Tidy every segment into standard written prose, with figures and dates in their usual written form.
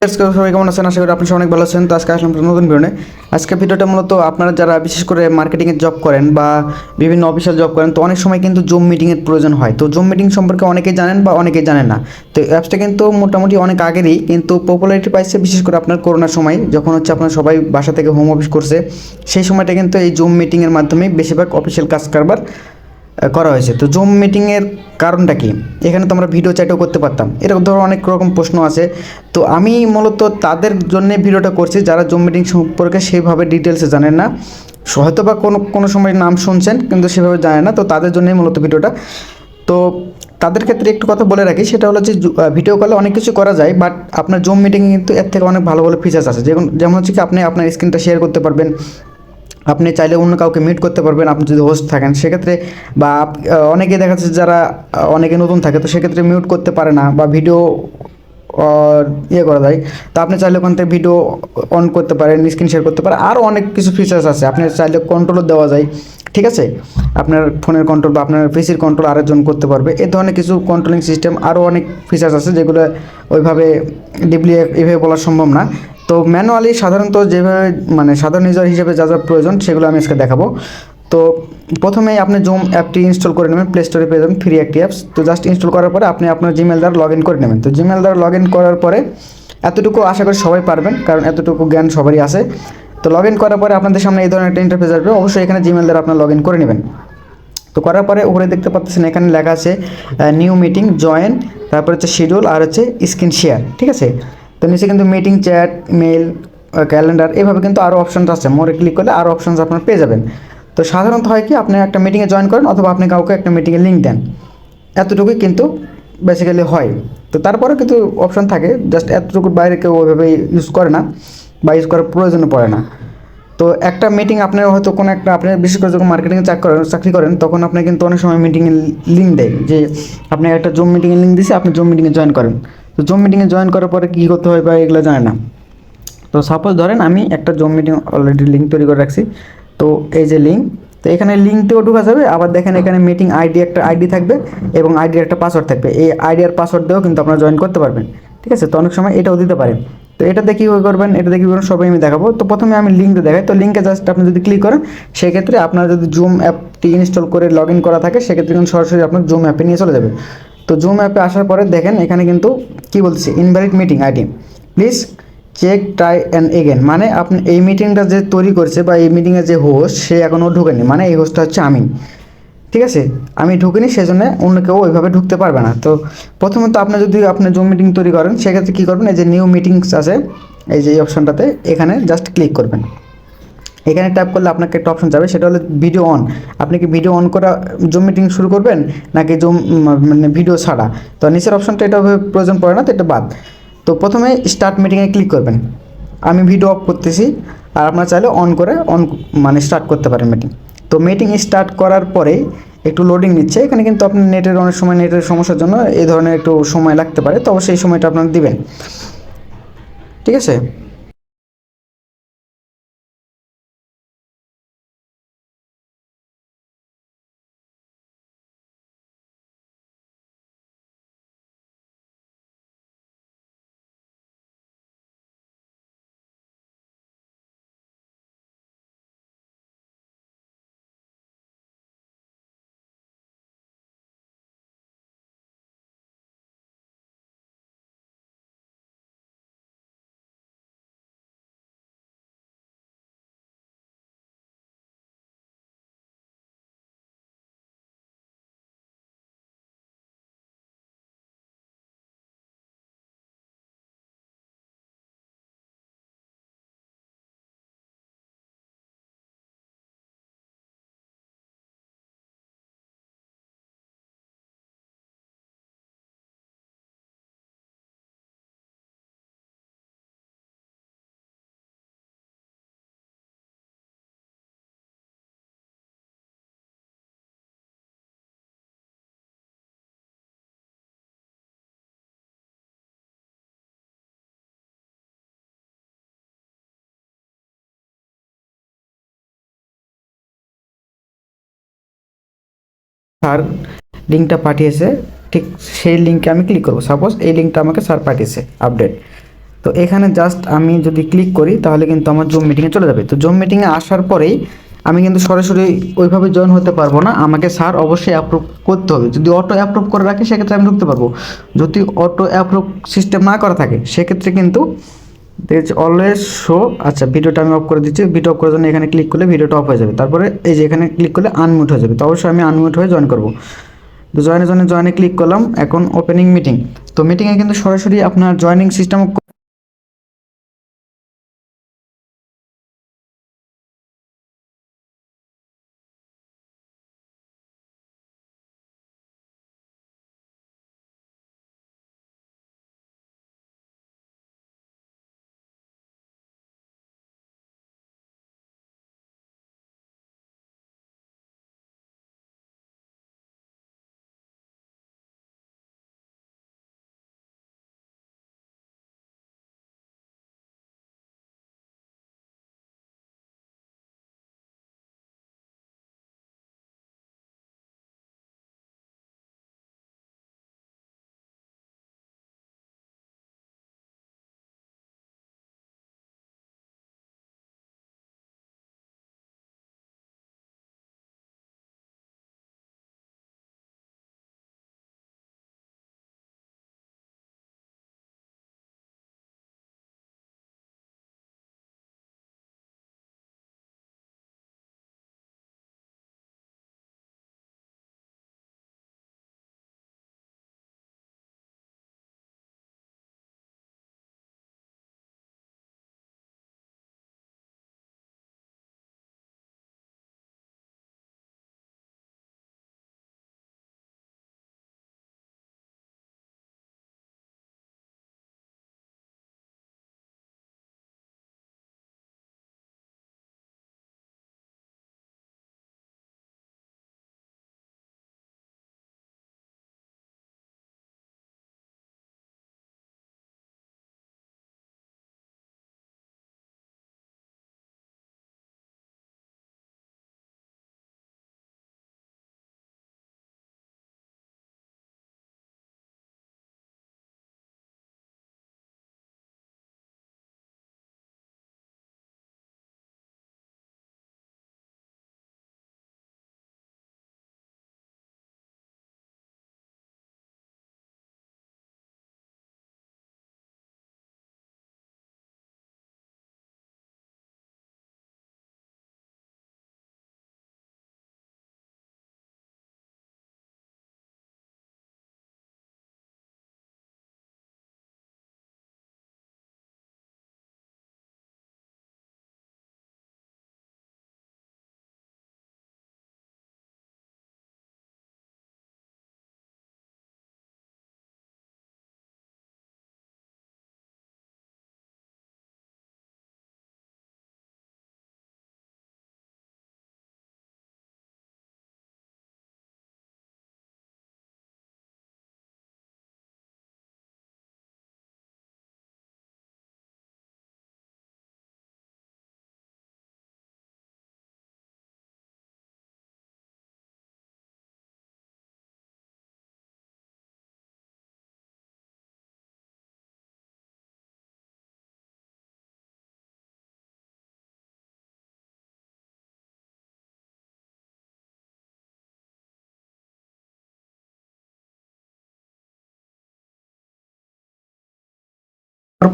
সবাই কেমন আছেন? আশা করি আপনি সবাই অনেক ভালো আছেন। তো আজকে আসলাম নতুন ভিডিও নিয়ে। আজকে ভিডিওটা মূলত আপনারা যারা বিশেষ করে মার্কেটিংয়ের জব করেন বা বিভিন্ন অফিসিয়াল জব করেন, তো অনেক সময় কিন্তু জুম মিটিংয়ের প্রয়োজন হয়। তো জুম মিটিং সম্পর্কে অনেকেই জানেন বা অনেকেই জানেন না। তো অ্যাপসটা কিন্তু মোটামুটি অনেক আগেরই কিন্তু পপুলারিটি পাইছে, বিশেষ করে আপনার করোনার সময় যখন হচ্ছে আপনার সবাই বাসা থেকে হোম অফিস করছে, সেই সময়টা কিন্তু এই জুম মিটিংয়ের মাধ্যমে বেশিরভাগ অফিসিয়াল কাজ কারবার করা হয়েছে। তো জুম মিটিংয়ের কারণটা কি? এখানে তো আমরা ভিডিও চ্যাটও করতে পারতাম, এরকম ধরো অনেক রকম প্রশ্ন আছে। তো আমি মূলত তাদের জন্য ভিডিওটা করছি যারা জুম মিটিং সম্পর্কে সেভাবে ডিটেলসে জানেন না, হয়তো বা কোনো কোনো সময় নাম শুনছেন কিন্তু সেভাবে জানেন না, তো তাদের জন্যই মূলত ভিডিওটা। তো তাদের ক্ষেত্রে একটু কথা বলে রাখি, সেটা হলো যে ভিডিও কলে অনেক কিছু করা যায়, বাট আপনার জুম মিটিংয়ে কিন্তু এর থেকে অনেক ভালো ভালো ফিচার্স আছে। যেমন হচ্ছে কি আপনি আপনার স্ক্রিনটা শেয়ার করতে পারবেন, আপনি চাইলে অন্য কাউকে মিট করতে পারবেন আপনি যদি হোস্ট থাকেন সেক্ষেত্রে, বা অনেকে দেখা যাচ্ছে যারা অনেকে নতুন থাকে তো সেক্ষেত্রে মিউট করতে পারে না বা ভিডিও ইয়ে করা যায়। তো আপনি চাইলে ওখান থেকে ভিডিও অন করতে পারেন, স্ক্রিন শেয়ার করতে পারেন, আরও অনেক কিছু ফিচার্স আছে। আপনি চাইলে কন্ট্রোলও দেওয়া যায়, ঠিক আছে? আপনার ফোনের কন্ট্রোল বা আপনার পিসির কন্ট্রোল আরেকজন করতে পারবে, এই ধরনের কিছু কন্ট্রোলিং সিস্টেম আরও অনেক ফিচার্স আছে যেগুলো ওইভাবে ডিপলি এভাবে বলা সম্ভব না। তো ম্যানুয়ালি সাধারণত যেভাবে মানে সাধারণ ইউজার হিসেবে যা যা প্রয়োজন সেগুলো আমি আজকে দেখাবো। তো প্রথমেই আপনি জুম অ্যাপটি ইনস্টল করে নেবেন, প্লে স্টোরে পেয়ে যাবেন ফ্রি একটি অ্যাপস। তো জাস্ট ইনস্টল করার পরে আপনি আপনার জিমেল দ্বারা লগ ইন করে নেবেন। তো জিমেল দ্বারা লগ ইন করার পরে এতটুকু আশা করি সবাই পারবেন, কারণ এতটুকু জ্ঞান সবারই আছে। তো লগ ইন করার পরে আপনাদের সামনে এই ধরনের একটা ইন্টারফেস আসবে, অবশ্যই এখানে জিমেল দ্বারা আপনার লগ ইন করে নেবেন। তো করার পরে উপরে দেখতে পাচ্ছেন এখানে লেখা আছে নিউ মিটিং, জয়েন, তারপর হচ্ছে শিডিউল আর হচ্ছে স্ক্রিন শেয়ার, ঠিক আছে? তো নিচে কিন্তু মিটিং, চ্যাট, মেল, ক্যালেন্ডার, এভাবে কিন্তু আরও অপশানস আছে। মোরে ক্লিক করলে আরও অপশানস আপনার পেয়ে যাবেন। তো সাধারণত হয় কি, আপনি একটা মিটিংয়ে জয়েন করেন অথবা আপনি কাউকে একটা মিটিংয়ে লিঙ্ক দেন, এতটুকুই কিন্তু বেসিক্যালি হয়। তো তারপরে কিন্তু অপশান থাকে, জাস্ট এতটুকুর বাইরে কেউ ওইভাবে ইউজ করে না বা ইউজ করার প্রয়োজনও পড়ে না। তো একটা মিটিং আপনার হয়তো কোনো একটা, আপনি বিশেষ করে যখন মার্কেটিংয়ে চাকরি করেন তখন আপনার কিন্তু অনেক সময় মিটিংয়ে লিঙ্ক দেয় যে আপনি একটা জুম মিটিংয়ে লিঙ্ক দিয়েছে, আপনি জুম মিটিংয়ে জয়েন করেন। তো জুম মিটিংয়ে জয়েন করার পরে কী করতে হয় বা এগুলো জানে না। তো সাপোজ ধরেন আমি একটা জুম মিটিং অলরেডি লিঙ্ক তৈরি করে রাখছি, তো এই যে লিঙ্ক, তো এখানে লিঙ্কতেও ঢোকা যাবে, আবার দেখেন এখানে মিটিং আইডি, একটা আইডি থাকবে এবং আইডির একটা পাসওয়ার্ড থাকবে। এই আইডি আর পাসওয়ার্ড দিয়েও কিন্তু আপনারা জয়েন করতে পারবেন, ঠিক আছে? তো অনেক সময় এটাও দিতে পারেন। তো এটা দিয়ে কীভাবে করবেন, এটা দিয়ে কী করবেন সবাই আমি দেখাবো। তো প্রথমে আমি লিঙ্কটা দেখাই। তো লিঙ্কে জাস্ট আপনি যদি ক্লিক করেন, সেক্ষেত্রে আপনার যদি জুম অ্যাপটি ইনস্টল করে লগ ইন করা থাকে সেক্ষেত্রে কিন্তু সরাসরি আপনার জুম অ্যাপে নিয়ে চলে যাবে। তো জুম অ্যাপে আসার পরে দেখেন এখানে কিন্তু কী বলছে, invalid meeting ID, please check try and again. মানে আপনি এই মিটিংটা যে তৈরি করছে বা এই মিটিংয়ের যে হোস্ট সে এখনও ঢুকেনি, মানে এই হোস্টটা হচ্ছে আমি, ঠিক আছে? আমি ঢুকিনি, সেজন্য অন্য কেউ ওইভাবে ঢুকতে পারবে না। তো প্রথমত আপনি যদি আপনি জুম মিটিং তৈরি করেন সেক্ষেত্রে কী করবেন, এই যে নিউ মিটিংস আছে এই যে এই অপশনটাতে, এখানে জাস্ট ক্লিক করবেন। এখানে ট্যাপ করলে আপনাকে একটা অপশন যাবে, সেটা হলো ভিডিও অন। আপনি কি ভিডিও অন করা জুম মিটিং শুরু করবেন নাকি জুম মানে ভিডিও ছাড়া? তো নিচের অপশনটা এটা প্রয়োজন পড়ে না, তো এটা বাদ। তো প্রথমে স্টার্ট মিটিংয়ে ক্লিক করবেন। আমি ভিডিও অফ করতেছি, আর আপনারা চাইলে অন করে মানে স্টার্ট করতে পারেন মিটিং। তো মিটিং স্টার্ট করার পরে একটু লোডিং নিচ্ছে, এখানে কিন্তু আপনার নেটের অনেক সময় নেটের সমস্যার জন্য এই ধরনের একটু সময় লাগতে পারে, তো অবশ্যই এই সময়টা আপনারা দিবেন, ঠিক আছে? স্যার লিঙ্কটা পাঠিয়েছে, ঠিক সেই লিঙ্কে আমি ক্লিক করবো। সাপোজ এই লিঙ্কটা আমাকে স্যার পাঠিয়েছে আপডেট, তো এখানে জাস্ট আমি যদি ক্লিক করি তাহলে কিন্তু আমার জুম মিটিংয়ে চলে যাবে। তো জুম মিটিংয়ে আসার পরেই আমি কিন্তু সরাসরি ওইভাবে জয়েন হতে পারবো না, আমাকে স্যার অবশ্যই অ্যাপ্রুভ করতে হবে। যদি অটো অ্যাপ্রুভ করে রাখে সেক্ষেত্রে আমি ঢুকতে পারবো, যদি অটো অ্যাপ্রুভ সিস্টেম না করা থাকে সেক্ষেত্রে কিন্তু অলওয়েজ শো। আচ্ছা, ভিডিওটা আমি অফ করে দিচ্ছি। ভিডিও অফ করার জন্য এখানে ক্লিক করলে ভিডিওটা অফ হয়ে যাবে। তারপরে এই যে এখানে ক্লিক করলে আনমিউট হয়ে যাবে। তো অবশ্যই আমি আনমিউট হয়ে জয়েন করবো। তো জয়েনের জন্য জয়েনে ক্লিক করলাম। এখন ওপেনিং মিটিং। তো মিটিংয়ে কিন্তু সরাসরি আপনার জয়েনিং সিস্টেম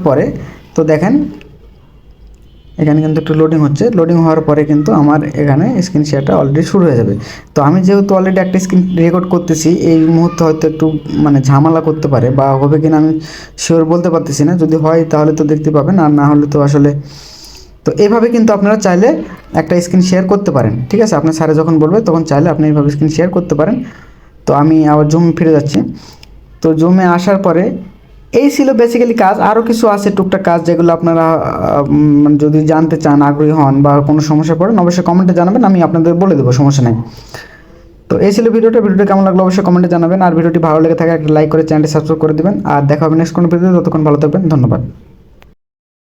পরে তো দেখেন এখানে কিন্তু একটু লোডিং হচ্ছে। লোডিং হওয়ার পরে কিন্তু আমার এখানে স্ক্রিন শেয়ারটা অলরেডি শুরু হয়ে যাবে। তো আমি যেহেতু অলরেডি একটা স্ক্রিন রেকর্ড করতেছি, এই মুহূর্তে হয়তো একটু মানে ঝামেলা করতে পারে বা হবে কিনা আমি শিওর বলতে পারতেছি না। যদি হয় তাহলে তো দেখতে পাবেন, আর না হলে তো আসলে। তো এইভাবে কিন্তু আপনারা চাইলে একটা স্ক্রিন শেয়ার করতে পারেন, ঠিক আছে। আপনার স্যারে যখন বলবে তখন চাইলে আপনি এইভাবে স্ক্রিন শেয়ার করতে পারেন। তো আমি আবার জুম ফিরে যাচ্ছি। তো জুমে আসার পরে এই ছিল বেসিক্যালি কাজ। আরও কিছু আছে টুকটাক কাজ যেগুলো আপনারা যদি জানতে চান, আগ্রহী হন বা কোনো সমস্যা পড়েন অবশ্যই কমেন্টে জানাবেন, আমি আপনাদের বলে দেবো, সমস্যা নেই। তো এই ছিল ভিডিওটা কেমন লাগলো অবশ্যই কমেন্টে জানাবেন। আর ভিডিওটি ভালো লেগে থাকে একটা লাইক করে চ্যানেলটি সাবস্ক্রাইব করে দেবেন। আর দেখা হবে নেক্সট কোনো ভিডিওতে। ততক্ষণ ভালো থাকবেন, ধন্যবাদ।